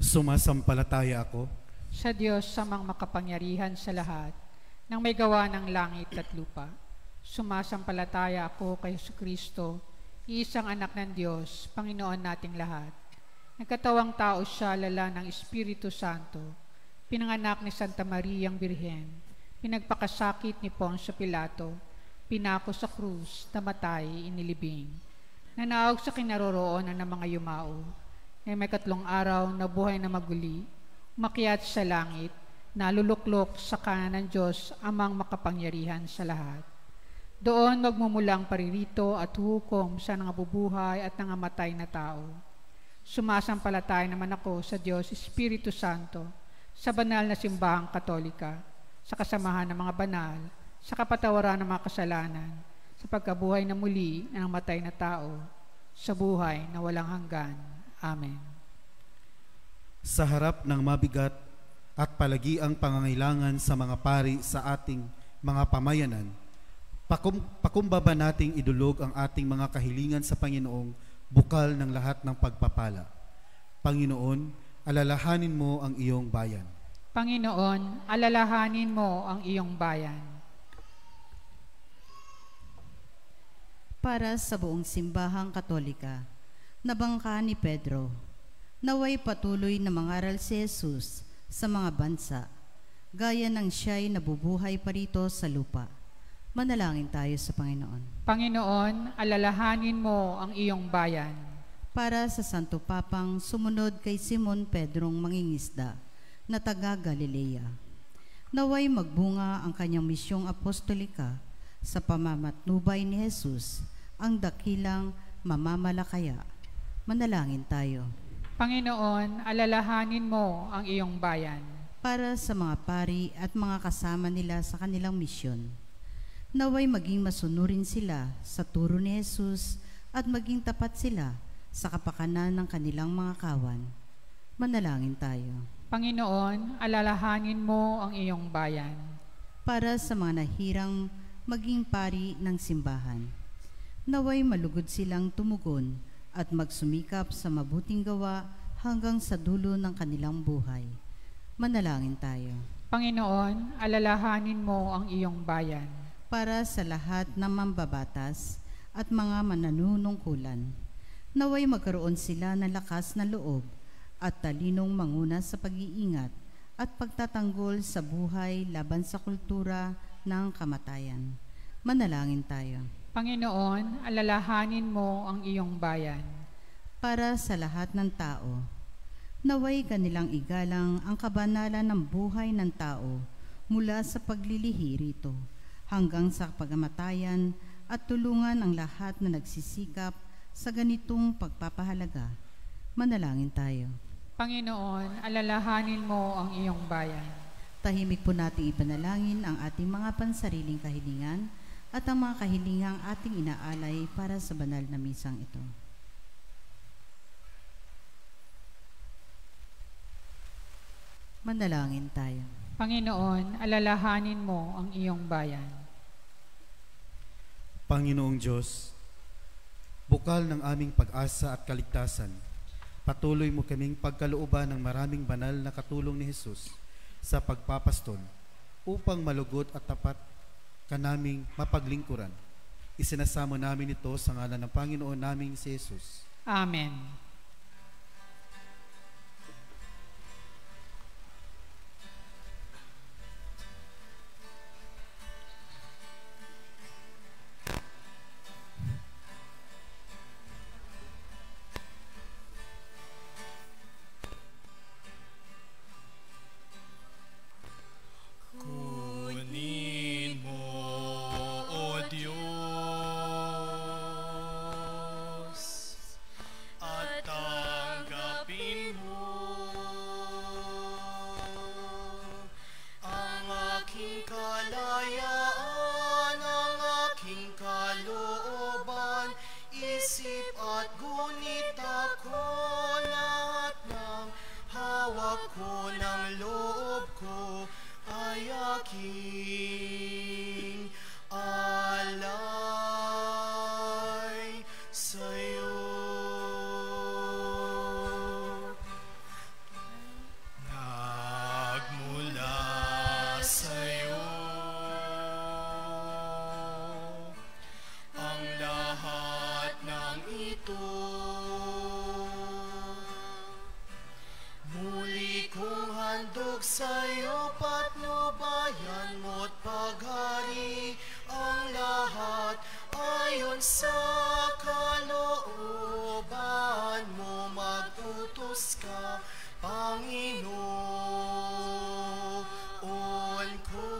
S2: Sumasampalataya ako
S1: Sa Diyos samang makapangyarihan sa lahat, nang may gawa ng langit at lupa. Sumasampalataya ako kay Jesucristo, iisang anak ng Diyos, Panginoon nating lahat. Nagkatawang tao siya, lala ng Espiritu Santo, pinanganak ni Santa Mariang Birhen, pinagpakasakit ni Poncio Pilato, pinako sa krus, namatay, inilibing. Nanaog sa kinaroroonan ng mga yumao, na may 3 araw na buhay na maguli, umakyat sa langit, naluluklok sa kanan ng Diyos amang makapangyarihan sa lahat. Doon magmumulang paririto at hukom sa nangabubuhay at nangamatay na tao. Sumasampalataya naman ako sa Diyos Espiritu Santo, sa banal na simbahang katolika, sa kasamahan ng mga banal, sa kapatawaran ng mga kasalanan, sa pagkabuhay na muli ng matay na tao, sa buhay na walang hanggan. Amen.
S2: sa harap ng mabigat at palagiang pangangailangan sa mga pari sa ating mga pamayanan, pakumbaba nating idulog ang ating mga kahilingan sa Panginoong bukal ng lahat ng pagpapala. Panginoon, alalahanin mo ang iyong bayan.
S1: Panginoon, alalahanin mo ang iyong bayan.
S5: Para sa buong simbahang katolika, nabangka ni Pedro, naway patuloy na mangaral si Jesus sa mga bansa, gaya ng siya'y nabubuhay pa rito sa lupa. Manalangin tayo sa Panginoon.
S1: Panginoon, alalahanin mo ang iyong bayan.
S5: Para sa Santo Papang sumunod kay Simon Pedrong mangingisda na taga Galilea, naway magbunga ang kanyang misyong apostolika sa pamamatnubay ni Jesus, ang dakilang mamamalakaya. Manalangin tayo.
S1: Panginoon, alalahanin mo ang iyong bayan.
S5: Para sa mga pari at mga kasama nila sa kanilang misyon, naway maging masunurin sila sa turo ni Jesus at maging tapat sila sa kapakanan ng kanilang mga kawan. Manalangin tayo.
S1: Panginoon, alalahanin mo ang iyong bayan.
S5: Para sa mga nahirang maging pari ng simbahan, naway malugod silang tumugon at magsumikap sa mabuting gawa hanggang sa dulo ng kanilang buhay. Manalangin tayo.
S1: Panginoon, alalahanin mo ang iyong bayan.
S5: Para sa lahat ng mambabatas at mga mananunungkulan, naway magkaroon sila ng lakas na loob at talinong manguna sa pag-iingat at pagtatanggol sa buhay laban sa kultura ng kamatayan. Manalangin tayo.
S1: Panginoon, alalahanin mo ang iyong bayan.
S5: Para sa lahat ng tao, naway kanilang igalang ang kabanalan ng buhay ng tao mula sa paglilihi rito hanggang sa pagkamatayan at tulungan ang lahat na nagsisikap sa ganitong pagpapahalaga. Manalangin tayo.
S1: Panginoon, alalahanin mo ang iyong bayan.
S5: Tahimik po nating ipanalangin ang ating mga pansariling kahilingan at ang mga kahilingang ating inaalay para sa banal na misang ito. Manalangin tayo.
S1: Panginoon, alalahanin mo ang iyong bayan.
S2: Panginoong Diyos, bukal ng aming pag-asa at kaligtasan, patuloy mo kaming pagkalooban ng maraming banal na katulong ni Jesus sa pagpapastol upang malugot at tapat ka naming mapaglingkuran. Isinasamo namin ito sa ngalan ng Panginoon naming si Jesus.
S1: Amen.
S3: Kunin mo, O Diyos, at tanggapin mo ang aking kalayaan, ang aking kalooban, isip at gunit ako, lahat ng hawak ko ng loob ko ay aking alay sa'yo. Nagmula sa'yo ang lahat ng ito. Muli kong handog sa'yo, patnubayan mo't paghari, ang lahat ayon sa kalooban mo. Mag-utos ka, Panginoon ko.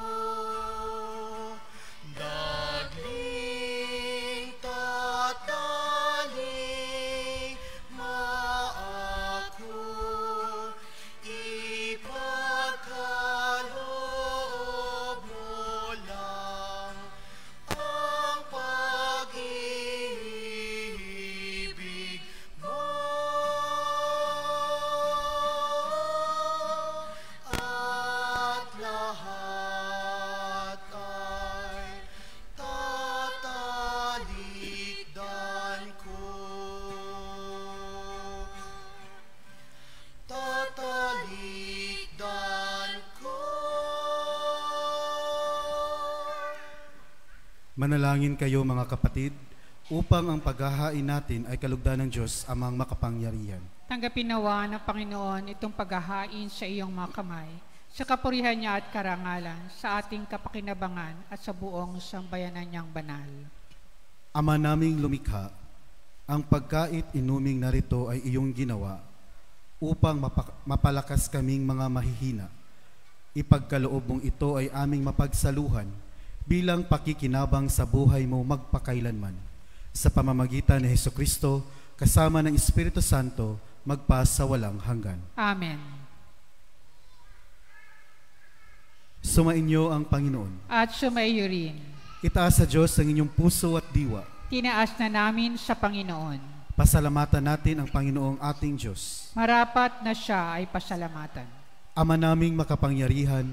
S3: Dagling tatali maako, ipagkaloob mo lang ang pag-ibig mo, at lahat ay tatalikdan ko. Tatalikdan ko.
S2: Manalangin kayo mga kapatid, upang ang paghahain natin ay kalugdan ng Diyos amang makapangyarihan.
S1: Tanggapin nawa ng Panginoon itong paghahain sa iyong mga kamay, sa kapurihan niya at karangalan, sa ating kapakinabangan at sa buong sambayanan niyang banal.
S2: Ama naming lumikha, ang pagkait inuming narito ay iyong ginawa upang mapalakas kaming mga mahihina. Ipagkaloob mong ito ay aming mapagsaluhan bilang pakikinabang sa buhay mo magpakailanman. Sa pamamagitan ni Hesukristo, kasama ng Espiritu Santo, magpa sa walang hanggan.
S1: Amen.
S2: Sumainyo ang Panginoon.
S1: At sumaiyo rin.
S2: Itaas sa Diyos ang inyong puso at diwa.
S1: Tinaas na namin sa Panginoon.
S2: Pasalamatan natin ang Panginoong ating Diyos.
S1: Marapat na siya ay pasalamatan.
S2: Ama naming makapangyarihan,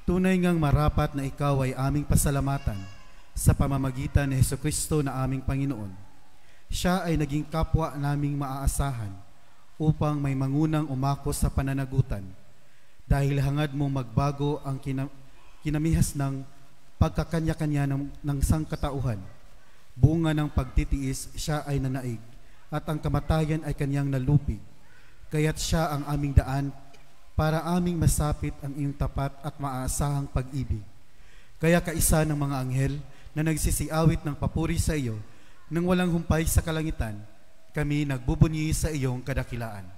S2: tunay ngang marapat na ikaw ay aming pasalamatan sa pamamagitan ni Hesukristo na aming Panginoon. Siya ay naging kapwa naming maaasahan upang may mangunang umako sa pananagutan. Dahil hangad mong magbago ang kinamihas ng pagkakanya-kanya ng sangkatauhan. Bunga ng pagtitiis, siya ay nanaig, at ang kamatayan ay kanyang nalupig. kaya't siya ang aming daan para aming masapit ang iyong tapat at maaasahang pag-ibig. Kaya kaisa ng mga anghel na nagsisiawit ng papuri sa iyo, nang walang humpay sa kalangitan, kami nagbubunyi sa iyong kadakilaan.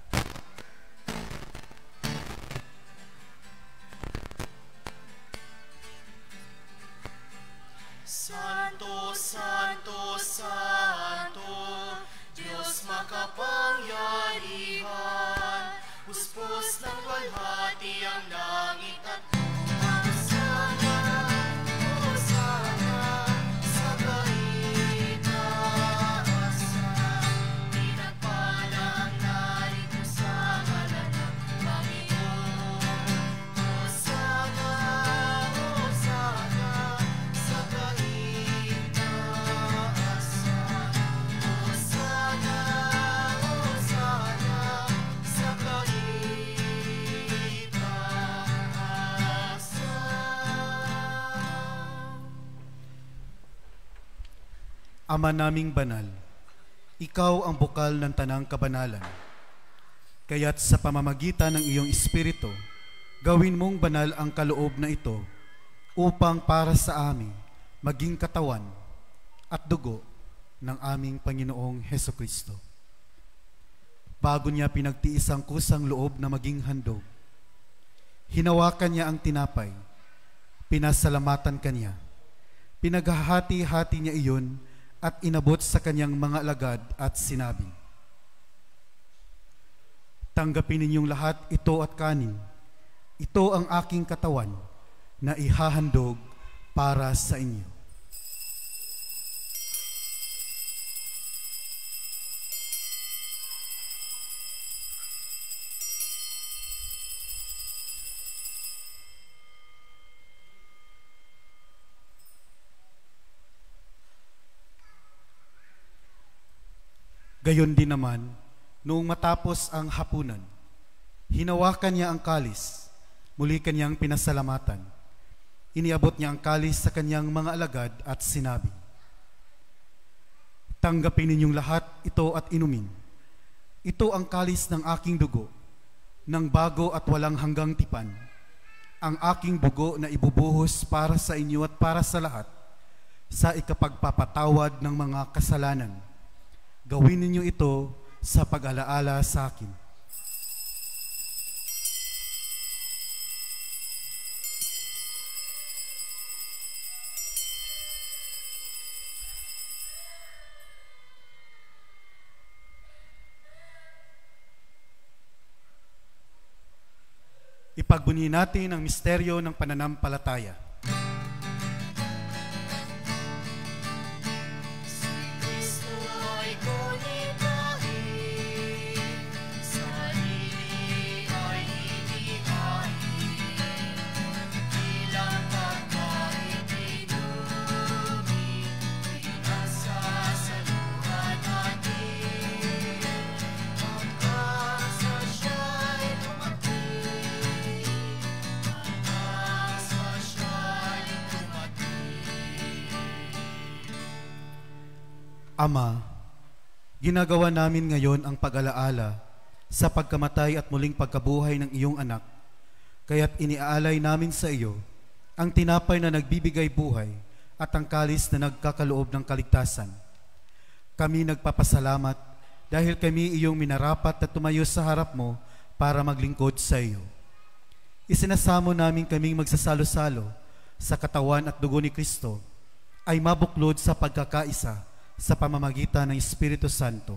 S3: Santo, Santo, Santo, Diyos makapangyarihan, puspos ng walhati ang langit at lupa. Hosana sa kaitaasan, pinagpala ang narito sa ngalan ng Panginoon. Hosana, Hosana sa kaitaasan, Hosana, Hosana sa
S2: Ama naming banal, ikaw ang bukal ng tanang kabanalan. Kaya't sa pamamagitan ng iyong Espiritu, gawin mong banal ang kaloob na ito upang para sa amin maging katawan at dugo ng aming Panginoong Hesukristo. Bago niya pinagtiis ang kusang loob na maging handog, hinawakan niya ang tinapay, pinasalamatan kanya, pinaghahati-hati niya iyon at inabot sa kanyang mga alagad at sinabi, "Tanggapin ninyong lahat ito at kanin. Ito ang aking katawan na ihahandog para sa inyo." Gayon din naman, noong matapos ang hapunan, hinawakan niya ang kalis, muli kanyang pinasalamatan. Iniabot niya ang kalis sa kanyang mga alagad at sinabi, "Tanggapin ninyong lahat ito at inumin. Ito ang kalis ng aking dugo, ng bago at walang hanggang tipan, ang aking dugo na ibubuhos para sa inyo at para sa lahat, sa ikapagpapatawad ng mga kasalanan. Gawin ninyo ito sa pag-alaala sa akin." Ipagbunyi natin ang misteryo ng pananampalataya. Ama, ginagawa namin ngayon ang pag-alaala sa pagkamatay at muling pagkabuhay ng iyong anak, kaya't iniaalay namin sa iyo ang tinapay na nagbibigay buhay at ang kalis na nagkakaloob ng kaligtasan. Kami nagpapasalamat dahil kami iyong minarapat na tumayo sa harap mo para maglingkod sa iyo. Isinasamo namin kaming magsasalo-salo sa katawan at dugo ni Kristo ay mabuklod sa pagkakaisa sa pamamagitan ng Espiritu Santo.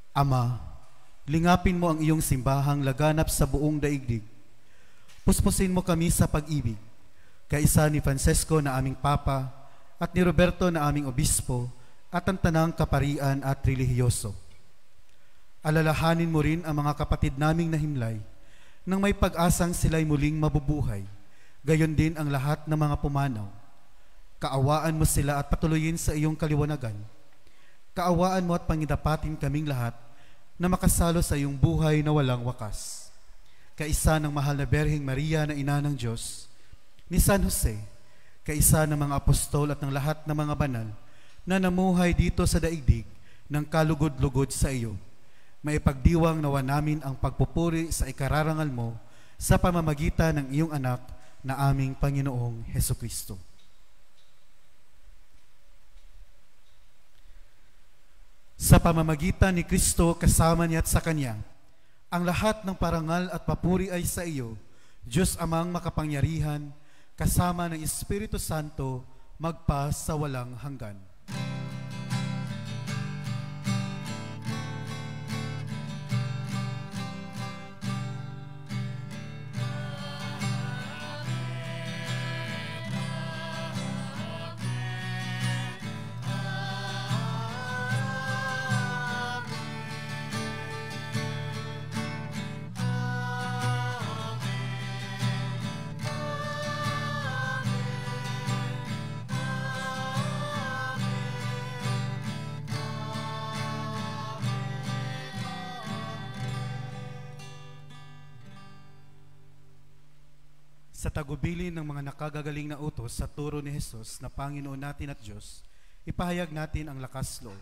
S2: Ama, lingapin mo ang iyong simbahang laganap sa buong daigdig. Puspusin mo kami sa pag-ibig, kaisa ni Francesco na aming Papa at ni Roberto na aming Obispo at ang tanang kaparian at relihiyoso. Alalahanin mo rin ang mga kapatid naming nahimlay nang may pag-asang sila'y muling mabubuhay, gayon din ang lahat ng mga pumanaw. Kaawaan mo sila at patuloyin sa iyong kaliwanagan. Kaawaan mo at pangidapatin kaming lahat na makasalo sa iyong buhay na walang wakas. Kaisa ng mahal na Berheng Maria na Ina ng Diyos, ni San Jose, kaisa ng mga apostol at ng lahat ng mga banal na namuhay dito sa daigdig ng kalugod-lugod sa iyo, maipagdiwang nawa namin ang pagpupuri sa ikararangal mo sa pamamagitan ng iyong anak na aming Panginoong Hesukristo. Sa pamamagitan ni Kristo kasama niya at sa Kanya, ang lahat ng parangal at papuri ay sa iyo, Diyos Amang makapangyarihan, kasama ng Espiritu Santo, magpa sa walang hanggan. Sa tagubilin ng mga nakagagaling na utos sa turo ni Jesus na Panginoon natin at Diyos, ipahayag natin ang lakas loob.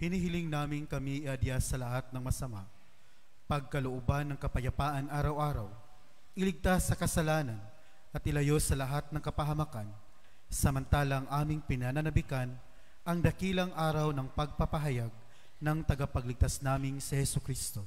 S2: Hinihiling namin kami iadya sa lahat ng masama, pagkalooban ng kapayapaan araw-araw, iligtas sa kasalanan at ilayo sa lahat ng kapahamakan, samantalang aming pinananabikan ang dakilang araw ng pagpapahayag ng tagapagligtas naming si Hesukristo.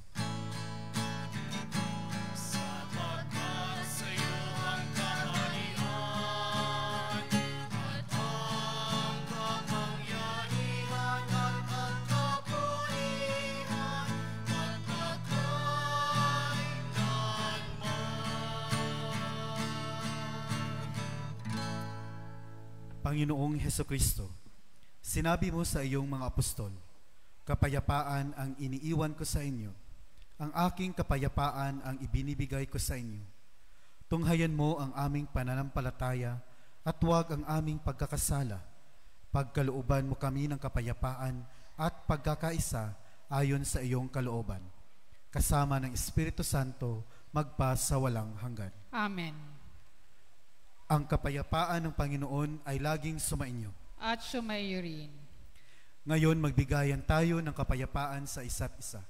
S2: Panginoong Hesukristo, sinabi mo sa iyong mga apostol, kapayapaan ang iniiwan ko sa inyo, ang aking kapayapaan ang ibinibigay ko sa inyo. Tunghayan mo ang aming pananampalataya at huwag ang aming pagkakasala. Pagkalooban mo kami ng kapayapaan at pagkakaisa ayon sa iyong kalooban. Kasama ng Espiritu Santo, magpa sa walang hanggan.
S1: Amen.
S2: Ang kapayapaan ng Panginoon ay laging sumainyo.
S1: At sumaiyo rin.
S2: Ngayon magbigayan tayo ng kapayapaan sa isa't isa.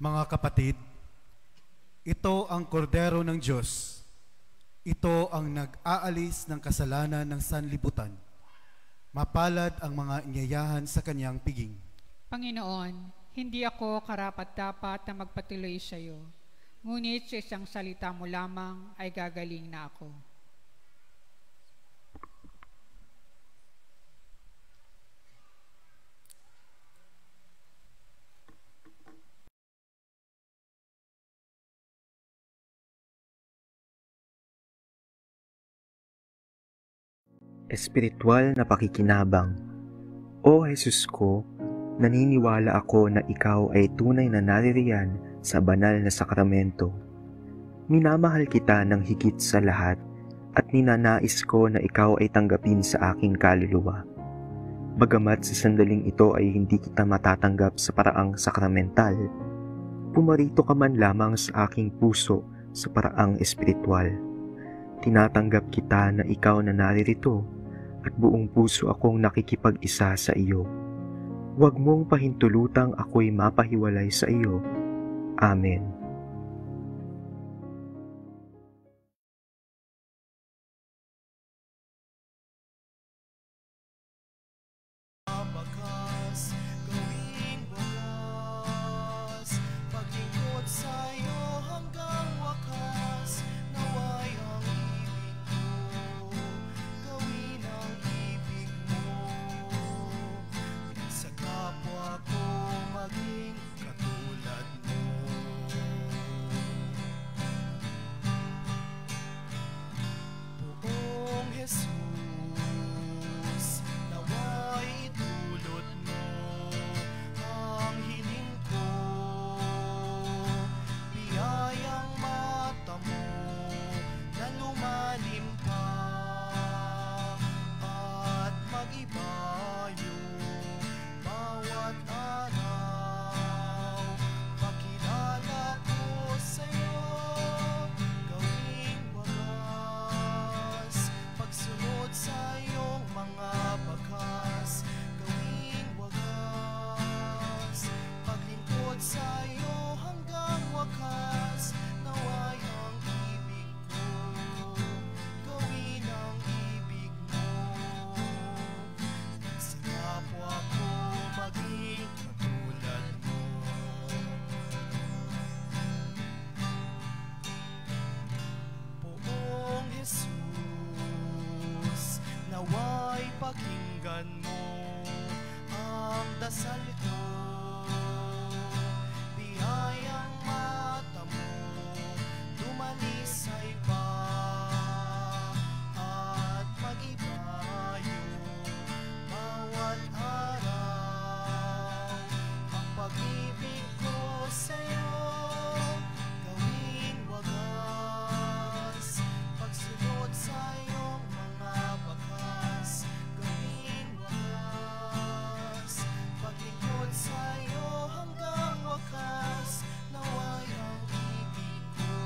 S2: Mga kapatid, ito ang kordero ng Diyos. Ito ang nag-aalis ng kasalanan ng sanlibutan. Mapalad ang mga inyayahan sa kanyang piging.
S1: Panginoon, hindi ako karapat-dapat na magpatuloy sa iyo. Ngunit sa isang salita mo lamang ay gagaling na ako.
S6: Espiritual na pakikinabang. O Jesus ko, naniniwala ako na ikaw ay tunay na naririyan sa banal na sakramento. Minamahal kita ng higit sa lahat at ninanais ko na ikaw ay tanggapin sa aking kaluluwa. Bagamat sa sandaling ito ay hindi kita matatanggap sa paraang sakramental, pumarito ka man lamang sa aking puso sa paraang espiritual. Tinatanggap kita na ikaw na naririto at buong puso akong nakikipag-isa sa iyo. Huwag mong pahintulutang ako'y mapahiwalay sa iyo. Amen.
S3: Bakas, gawing wakas, paglingkod sa'yo hanggang wakas. Naway ang ibig ko, gawin ang ibig mo. Sa kapwa ko maging katulad mo. Poong Jesus, naway itulot mo ang hiling ko. Biyayang mata mo na lumalim pa at mag-ibayo bawat araw. Pakilala ko sa'yo, gawing wagas, pagsunod sa iyong mga bakas. Gawing wagas, paglingkod sa iyo hanggang wakas. Naway ang ibig ko, gawin ang ibig mo. Sa kapwa ko maging katulad mo. Poong Jesus, naway pakinggan mo ang dasal ko. Biyayang mata mo dumalisay pa at mag-ibayo bawat araw. Ang pag-ibig ko sa'yo, gawing wagas, pagsunod sa iyong mga bakas. Gawing wagas, paglingkod sa iyo hanggang wakas. Naway ang ibig ko,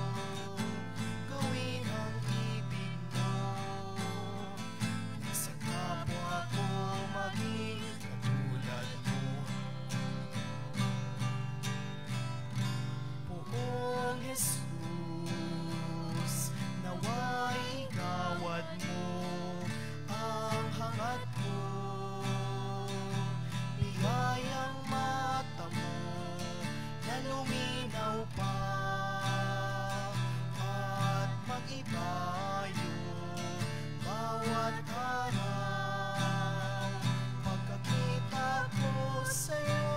S3: gawin ang ibig mo. Sa kapwa ko maging katulad mo. Poong Jesus, naway igawad mo ang hangad ko. Biyayang mata mo na luminaw pa at mag-ibayo bawat araw. Pagkakita ko sa'yo,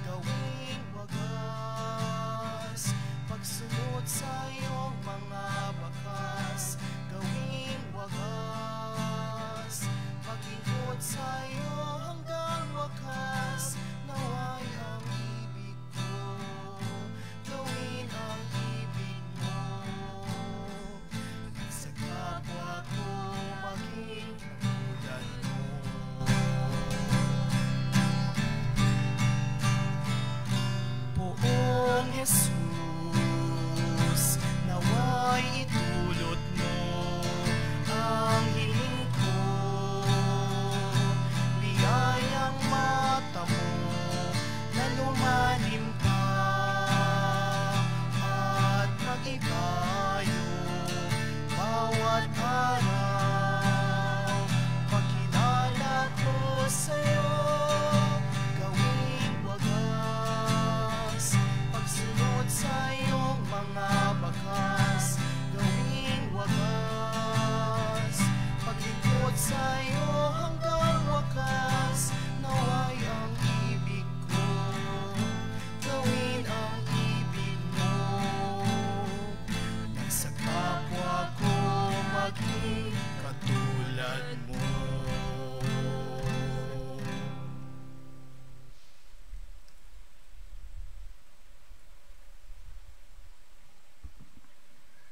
S3: gawing wagas, pagsunod sa iyong mga bakas. Gawing wagas, paglingkod sa iyo hanggang wakas. Naway ang ibig ko, gawin ang ibig mo. Sa kapwa ko maging katulad mo. Poong Jesus, naway itulot mo ang hiling ko. Biyayang mata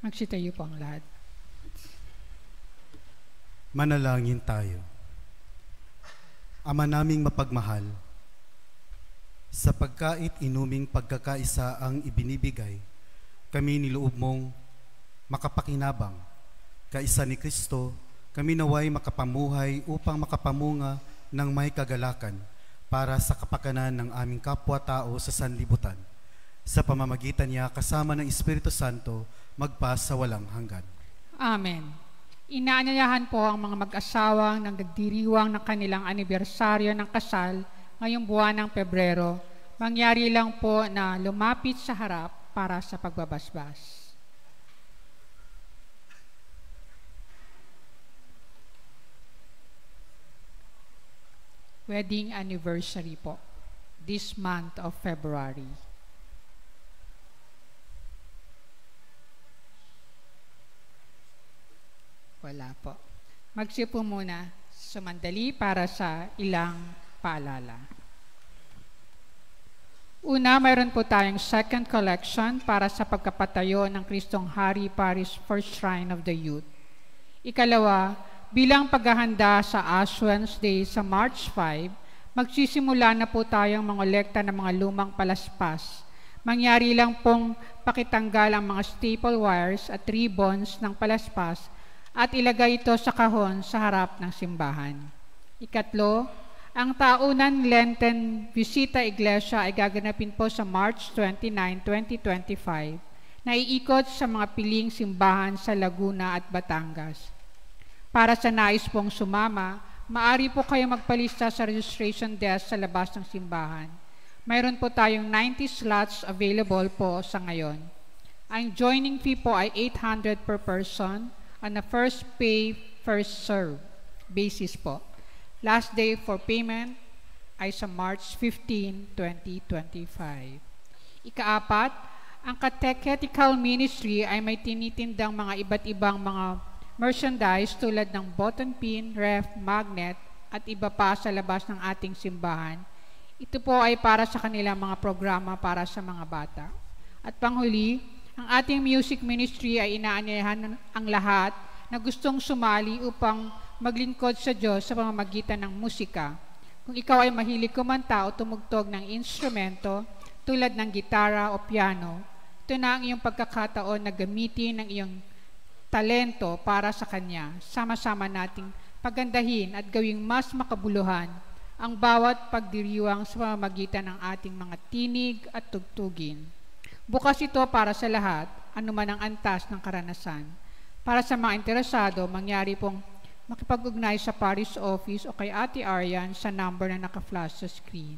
S1: Magsitayo po ang lahat.
S2: Manalangin tayo. Ama naming mapagmahal, sa pagkait inuming pagkakaisa ang ibinibigay, kami niloob mong makapakinabang. Kaisa ni Kristo, kami naway makapamuhay upang makapamunga ng may kagalakan para sa kapakanan ng aming kapwa-tao sa sanlibutan. Sa pamamagitan niya, kasama ng Espiritu Santo, magpa sa walang hanggan.
S1: Amen. Inaanyayahan po ang mga mag-asawang nagdiriwang ng kanilang anibersaryo ng kasal ngayong buwan ng Pebrero. Mangyari lang po na lumapit sa harap para sa pagbabasbas. Wedding anniversary po, this month of February. Wala po. Magsipo muna sumandali para sa ilang paalala. Una, mayroon po tayong second collection para sa pagkapatayo ng Kristong Hari Parish First Shrine of the Youth. Ikalawa, bilang paghahanda sa Ash Wednesday sa March 5, magsisimula na po tayong mangolekta ng mga lumang palaspas. Mangyari lang pong pakitanggal ang mga staple wires at ribbons ng palaspas at ilagay ito sa kahon sa harap ng simbahan. Ikatlo, ang taunang Lenten Visita Iglesia ay gaganapin po sa March 29, 2025 na iikot sa mga piling simbahan sa Laguna at Batangas. Para sa nais pong sumama, maaari po kayo magpalista sa registration desk sa labas ng simbahan. Mayroon po tayong 90 slots available po sa ngayon. Ang joining fee po ay 800 per person on a first pay, first serve basis po. Last day for payment ay sa March 15, 2025. Ikaapat, ang catechetical ministry ay may tinitindang mga iba't ibang mga merchandise tulad ng button pin, ref, magnet, at iba pa sa labas ng ating simbahan. Ito po ay para sa kanilang mga programa para sa mga bata. At panghuli, ang ating music ministry ay inaanyayahan ang lahat na gustong sumali upang maglingkod sa Diyos sa pamamagitan ng musika. Kung ikaw ay mahilig kumanta o tumugtog ng instrumento tulad ng gitara o piano, ito na ang iyong pagkakataon na gamitin ang iyong talento para sa Kanya. Sama-sama nating pagandahin at gawing mas makabuluhan ang bawat pagdiriwang sa pamamagitan ng ating mga tinig at tugtugin. Bukas ito para sa lahat, anuman ang antas ng karanasan. Para sa mga interesado, mangyari pong makipag-ugnay sa parish office o kay Ate Arian sa number na naka-flash sa screen.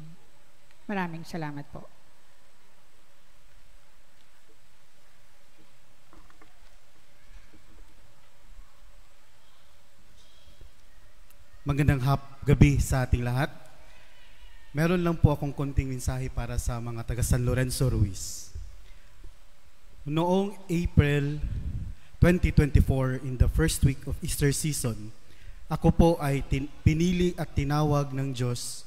S1: Maraming salamat po.
S2: Magandang gabi sa ating lahat. Meron lang po akong konting mensahe para sa mga taga San Lorenzo Ruiz. Noong April 2024, in the first week of Easter season, ako po ay pinili at tinawag ng Diyos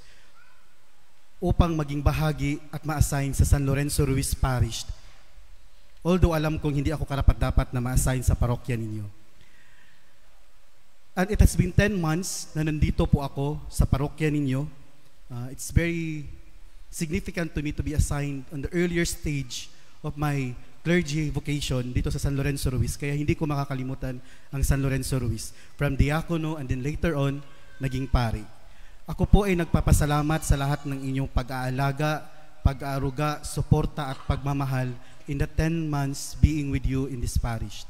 S2: upang maging bahagi at ma-assign sa San Lorenzo Ruiz Parish. Although alam kong hindi ako karapat-dapat na ma-assign sa parokya ninyo. And it has been 10 months na nandito po ako sa parokya ninyo. It's very significant to me to be assigned on the earlier stage of my clergy vocation dito sa San Lorenzo Ruiz. Kaya hindi ko makakalimutan ang San Lorenzo Ruiz. From diakono and then later on, naging pari. Ako po ay nagpapasalamat sa lahat ng inyong pag-aalaga, pag-aaruga, suporta at pagmamahal in the 10 months being with you in this parish.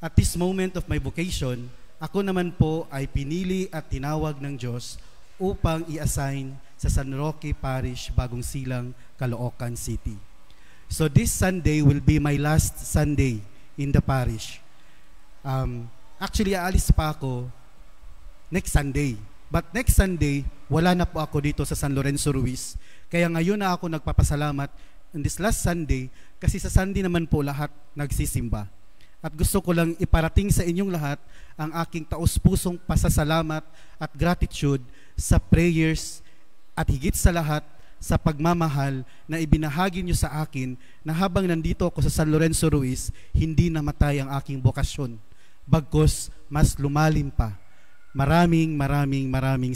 S2: At this moment of my vocation, ako naman po ay pinili at tinawag ng Diyos upang i-assign sa San Roque Parish, Bagong Silang, Caloocan City. So this Sunday will be my last Sunday in the parish. Actually, aalis pa ako next Sunday. But next Sunday, wala na po ako dito sa San Lorenzo Ruiz. Kaya ngayon na ako nagpapasalamat in this last Sunday kasi sa Sunday naman po lahat nagsisimba. At gusto ko lang iparating sa inyong lahat ang aking taos-pusong pasasalamat at gratitude sa prayers at higit sa lahat sa pagmamahal na ibinahagi niyo sa akin na habang nandito ako sa San Lorenzo Ruiz, hindi namatay ang aking bokasyon. Bagkus, mas lumalim pa. Maraming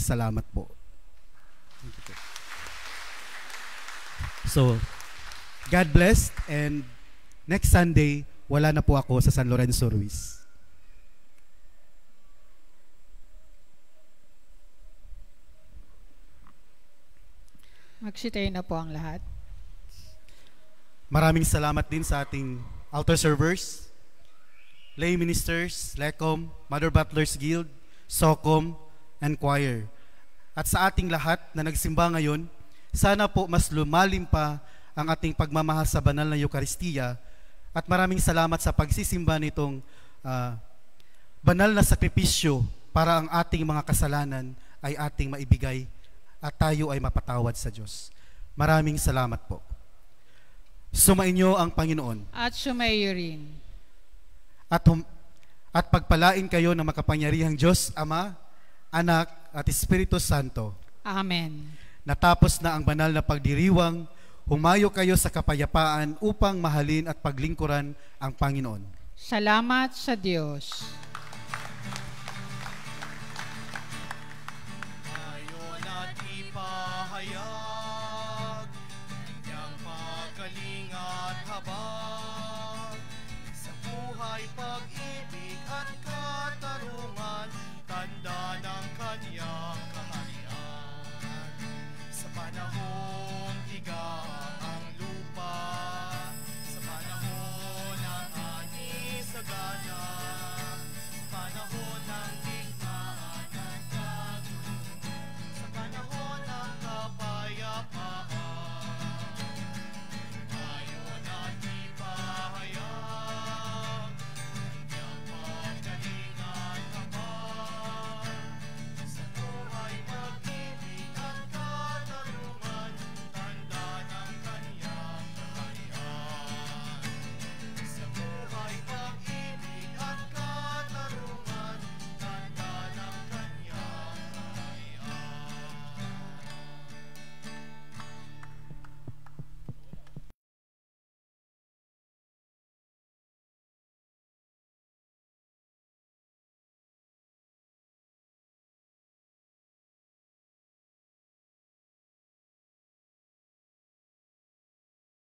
S2: salamat po. So, God bless, and next Sunday, wala na po ako sa San Lorenzo Ruiz.
S1: Magsitayo na po ang lahat.
S2: Maraming salamat din sa ating altar servers, lay ministers, LECOM, Mother Butlers Guild, SOCOM, and choir. At sa ating lahat na nagsimba ngayon, sana po mas lumalim pa ang ating pagmamahal sa banal na Eucharistia, at maraming salamat sa pagsisimba nitong banal na sakripisyo para ang ating mga kasalanan ay ating maibigay at tayo ay mapatawad sa Diyos. Maraming salamat po. Sumainyo ang Panginoon.
S1: At sumayo rin.
S2: At pagpalain kayo ng makapangyarihang Diyos, Ama, Anak, at Espiritu Santo.
S1: Amen.
S2: Natapos na ang banal na pagdiriwang, humayo kayo sa kapayapaan upang mahalin at paglingkuran ang Panginoon.
S1: Salamat sa Diyos.
S3: Ngayon at ipahayag, kanyang pagkalingat habang